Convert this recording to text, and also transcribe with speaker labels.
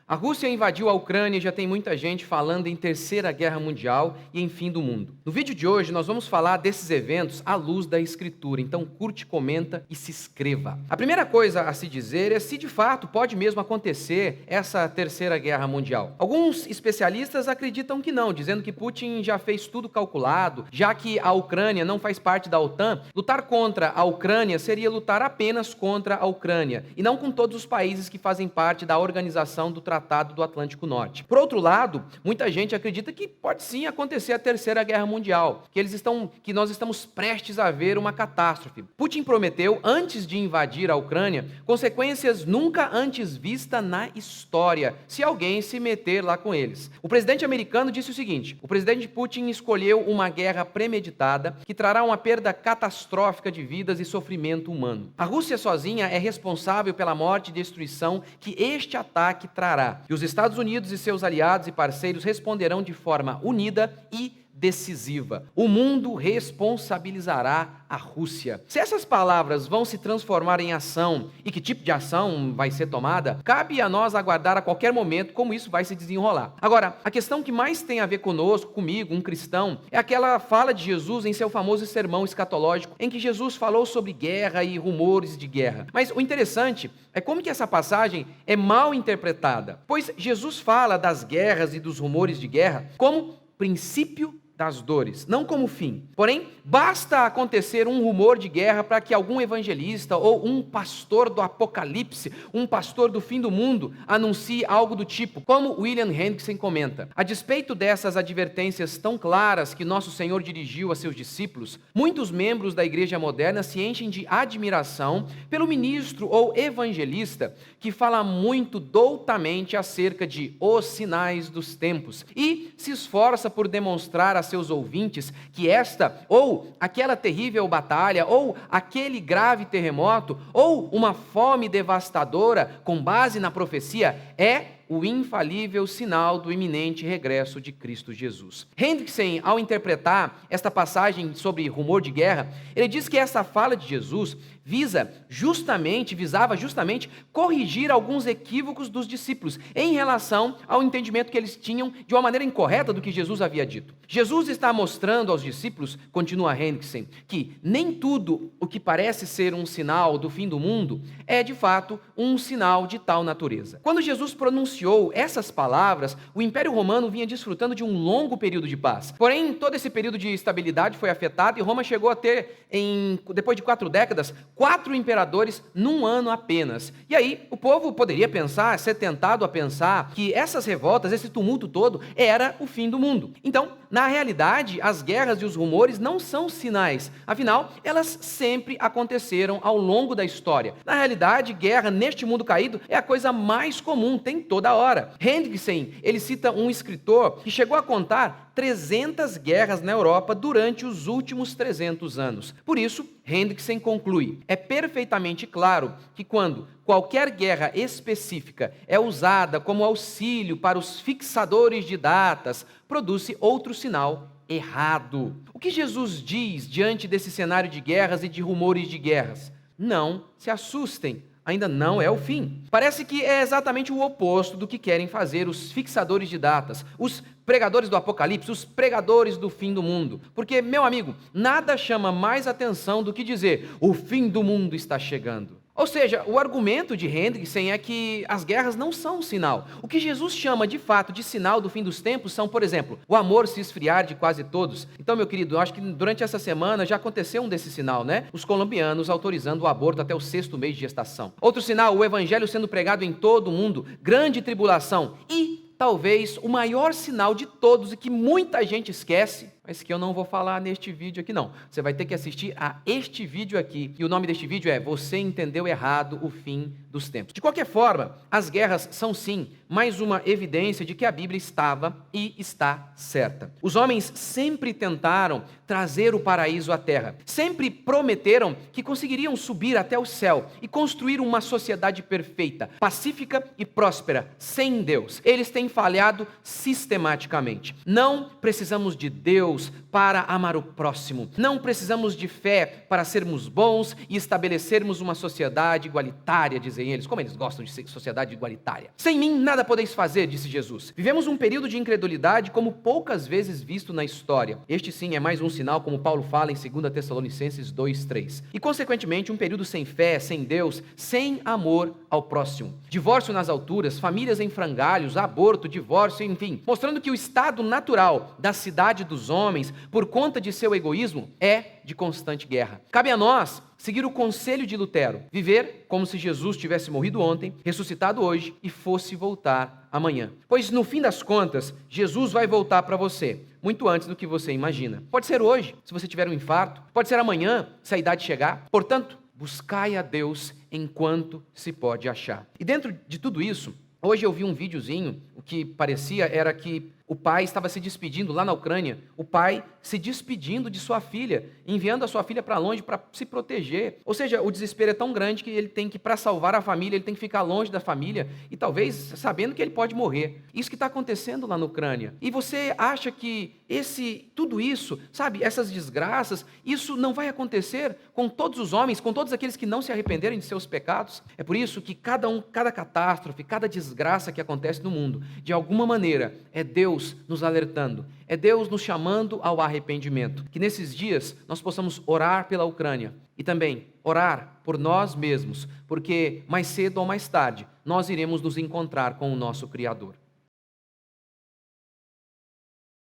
Speaker 1: A Rússia invadiu a Ucrânia e já tem muita gente falando em Terceira Guerra Mundial e em fim do mundo. No vídeo de hoje nós vamos falar desses eventos à luz da Escritura, então curte, comenta e se inscreva. A primeira coisa a se dizer é se de fato pode mesmo acontecer essa Terceira Guerra Mundial. Alguns especialistas acreditam que não, dizendo que Putin já fez tudo calculado, já que a Ucrânia não faz parte da OTAN, lutar contra a Ucrânia seria lutar apenas contra a Ucrânia e não com todos os países que fazem parte da organização do Tratado do Atlântico Norte. Por outro lado, muita gente acredita que pode sim acontecer a Terceira Guerra Mundial, que nós estamos prestes a ver uma catástrofe. Putin prometeu, antes de invadir a Ucrânia, consequências nunca antes vistas na história, se alguém se meter lá com eles. O presidente americano disse o seguinte: o presidente Putin escolheu uma guerra premeditada que trará uma perda catastrófica de vidas e sofrimento humano. A Rússia sozinha é responsável pela morte e destruição que este ataque trará. E os Estados Unidos e seus aliados e parceiros responderão de forma unida e decisiva. O mundo responsabilizará a Rússia. Se essas palavras vão se transformar em ação e que tipo de ação vai ser tomada, cabe a nós aguardar a qualquer momento como isso vai se desenrolar. Agora, a questão que mais tem a ver conosco, comigo, um cristão, é aquela fala de Jesus em seu famoso sermão escatológico, em que Jesus falou sobre guerra e rumores de guerra. Mas o interessante é como que essa passagem é mal interpretada, pois Jesus fala das guerras e dos rumores de guerra como princípio das dores, não como fim. Porém, basta acontecer um rumor de guerra para que algum evangelista ou um pastor do Apocalipse, um pastor do fim do mundo, anuncie algo do tipo, como William Hendrickson comenta. A despeito dessas advertências tão claras que nosso Senhor dirigiu a seus discípulos, muitos membros da igreja moderna se enchem de admiração pelo ministro ou evangelista que fala muito doutamente acerca de os sinais dos tempos e se esforça por demonstrar a seus ouvintes que esta ou aquela terrível batalha ou aquele grave terremoto ou uma fome devastadora com base na profecia é o infalível sinal do iminente regresso de Cristo Jesus. Hendrickson, ao interpretar esta passagem sobre rumor de guerra, ele diz que essa fala de Jesus visava justamente corrigir alguns equívocos dos discípulos em relação ao entendimento que eles tinham de uma maneira incorreta do que Jesus havia dito. Jesus está mostrando aos discípulos, continua Hendrickson, que nem tudo o que parece ser um sinal do fim do mundo é de fato um sinal de tal natureza. Quando Jesus pronunciou essas palavras, o Império Romano vinha desfrutando de um longo período de paz. Porém, todo esse período de estabilidade foi afetado e Roma chegou a ter, depois de 4 décadas, 4 imperadores num ano apenas. E aí, o povo poderia pensar, ser tentado a pensar que essas revoltas, esse tumulto todo, era o fim do mundo. Então, na realidade, as guerras e os rumores não são sinais. Afinal, elas sempre aconteceram ao longo da história. Na realidade, guerra neste mundo caído é a coisa mais comum, tem toda hora. Hendrickson, ele cita um escritor que chegou a contar 300 guerras na Europa durante os últimos 300 anos. Por isso, Hendrickson conclui: é perfeitamente claro que quando qualquer guerra específica é usada como auxílio para os fixadores de datas, produz-se outro sinal errado. O que Jesus diz diante desse cenário de guerras e de rumores de guerras? Não se assustem. Ainda não é o fim. Parece que é exatamente o oposto do que querem fazer os fixadores de datas, os pregadores do Apocalipse, os pregadores do fim do mundo. Porque, meu amigo, nada chama mais atenção do que dizer: o fim do mundo está chegando. Ou seja, o argumento de Hendrickson é que as guerras não são um sinal. O que Jesus chama de fato de sinal do fim dos tempos são, por exemplo, o amor se esfriar de quase todos. Então, meu querido, eu acho que durante essa semana já aconteceu um desse sinal, né? Os colombianos autorizando o aborto até o 6º mês de gestação. Outro sinal, o evangelho sendo pregado em todo o mundo, grande tribulação e talvez o maior sinal de todos e que muita gente esquece, mas que eu não vou falar neste vídeo aqui não. Você vai ter que assistir a este vídeo aqui, e o nome deste vídeo é Você Entendeu Errado o Fim dos Tempos. De qualquer forma, as guerras são sim mais uma evidência de que a Bíblia estava e está certa. Os homens sempre tentaram trazer o paraíso à terra, sempre prometeram que conseguiriam subir até o céu e construir uma sociedade perfeita, pacífica e próspera, sem Deus. Eles têm falhado sistematicamente. Não precisamos de Deus Deus para amar o próximo. Não precisamos de fé para sermos bons e estabelecermos uma sociedade igualitária, dizem eles. Como eles gostam de ser sociedade igualitária. Sem mim nada podeis fazer, disse Jesus. Vivemos um período de incredulidade como poucas vezes visto na história. Este sim é mais um sinal, como Paulo fala em 2 Tessalonicenses 2:3. E consequentemente um período sem fé, sem Deus, sem amor ao próximo. Divórcio nas alturas, famílias em frangalhos, aborto, divórcio, enfim, mostrando que o estado natural da cidade dos homens, por conta de seu egoísmo, é de constante guerra. Cabe a nós seguir o conselho de Lutero, viver como se Jesus tivesse morrido ontem, ressuscitado hoje e fosse voltar amanhã. Pois no fim das contas, Jesus vai voltar para você, muito antes do que você imagina. Pode ser hoje, se você tiver um infarto, pode ser amanhã, se a idade chegar. Portanto, buscai a Deus enquanto se pode achar. E dentro de tudo isso, hoje eu vi um videozinho, o que parecia era que o pai estava se despedindo lá na Ucrânia, o pai se despedindo de sua filha, enviando a sua filha para longe para se proteger. Ou seja, o desespero é tão grande que ele tem que, para salvar a família, ele tem que ficar longe da família e talvez sabendo que ele pode morrer. Isso que está acontecendo lá na Ucrânia. E você acha que tudo isso, sabe, essas desgraças, isso não vai acontecer com todos os homens, com todos aqueles que não se arrependerem de seus pecados? É por isso que cada catástrofe, cada desgraça que acontece no mundo, de alguma maneira, é Deus nos alertando, é Deus nos chamando ao arrependimento. Que nesses dias nós possamos orar pela Ucrânia e também orar por nós mesmos, porque mais cedo ou mais tarde nós iremos nos encontrar com o nosso Criador.